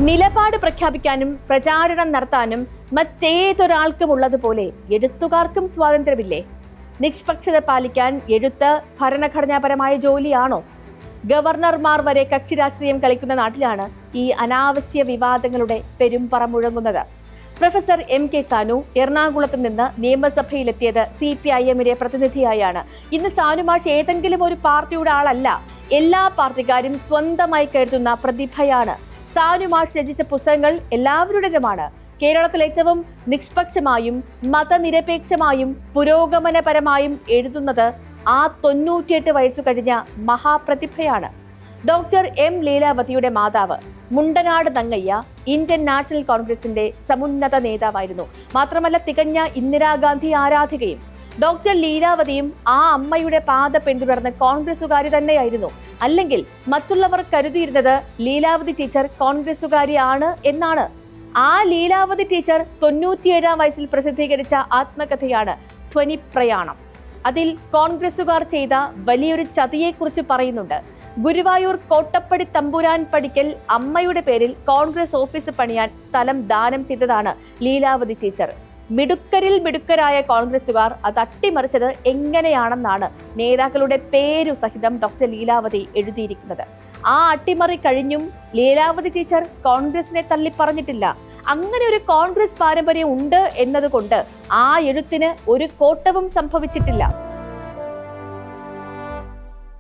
നിലപാട് പ്രഖ്യാപിക്കാനും പ്രചാരണം നടത്താനും മറ്റേതൊരാൾക്കും ഉള്ളതുപോലെ എഴുത്തുകാർക്കും സ്വാതന്ത്ര്യമില്ലേ? നിഷ്പക്ഷത പാലിക്കാൻ എഴുത്ത് ഭരണഘടനാപരമായ ജോലിയാണോ? ഗവർണർമാർ വരെ കക്ഷി രാഷ്ട്രീയം കളിക്കുന്ന നാട്ടിലാണ് ഈ അനാവശ്യ വിവാദങ്ങളുടെ പെരുമ്പറ മുഴങ്ങുന്നത്. Professor MK. സാനു എറണാകുളത്ത് നിന്ന് നിയമസഭയിലെത്തിയത് CPIM-ന്റെ പ്രതിനിധിയായാണ്. ഇന്ന് സാനുമാഷ് ഏതെങ്കിലും ഒരു പാർട്ടിയുടെ ആളല്ല, എല്ലാ പാർട്ടിക്കാരും സ്വന്തമായി കരുതുന്ന പ്രതിഭയാണ്. സാനുമാഷ് രചിച്ച പുസ്തകങ്ങൾ എല്ലാവരുടേതുമാണ്. കേരളത്തിൽ ഏറ്റവും നിഷ്പക്ഷമായും മതനിരപേക്ഷമായും പുരോഗമനപരമായും എഴുതുന്നത് ആ 98 വയസ്സു കഴിഞ്ഞ മഹാപ്രതിഭയാണ്. ഡോക്ടർ എം ലീലാവതിയുടെ മാതാവ് മുണ്ടനാട് നങ്ങയ്യ ഇന്ത്യൻ നാഷണൽ കോൺഗ്രസിന്റെ സമുന്നത നേതാവായിരുന്നു. മാത്രമല്ല തികഞ്ഞ ഇന്ദിരാഗാന്ധി ആരാധികയും. ഡോക്ടർ ലീലാവതിയും ആ അമ്മയുടെ പാത പിന്തുടർന്ന കോൺഗ്രസുകാരി തന്നെയായിരുന്നു. അല്ലെങ്കിൽ മറ്റുള്ളവർ കരുതിയിരുന്നത് ലീലാവതി ടീച്ചർ കോൺഗ്രസുകാരിയാണ് എന്നാണ്. ആ ലീലാവതി ടീച്ചർ 97-ാം വയസ്സിൽ പ്രസിദ്ധീകരിച്ച ആത്മകഥയാണ് ധ്വനിപ്രയാണം. അതിൽ കോൺഗ്രസുകാർ ചെയ്ത വലിയൊരു ചതിയെക്കുറിച്ച് പറയുന്നുണ്ട്. ഗുരുവായൂർ കോട്ടപ്പടി തമ്പുരാൻ പടിക്കൽ അമ്മയുടെ പേരിൽ കോൺഗ്രസ് ഓഫീസ് പണിയാൻ സ്ഥലം ദാനം ചെയ്തതാണ് ലീലാവതി ടീച്ചർ. മിടുക്കരിൽ മിടുക്കരായ കോൺഗ്രസുകാർ അത് അട്ടിമറിച്ചത് എങ്ങനെയാണെന്നാണ് നേതാക്കളുടെ പേരു സഹിതം ഡോക്ടർ ലീലാവതി എഴുതിയിരിക്കുന്നത്. ആ അട്ടിമറി കഴിഞ്ഞും ലീലാവതി ടീച്ചർ കോൺഗ്രസിനെ തള്ളിപ്പറഞ്ഞിട്ടില്ല. അങ്ങനെ ഒരു കോൺഗ്രസ് പാരമ്പര്യം ഉണ്ട് എന്നതുകൊണ്ട് ആ എഴുത്തിന് ഒരു കോട്ടവും സംഭവിച്ചിട്ടില്ല.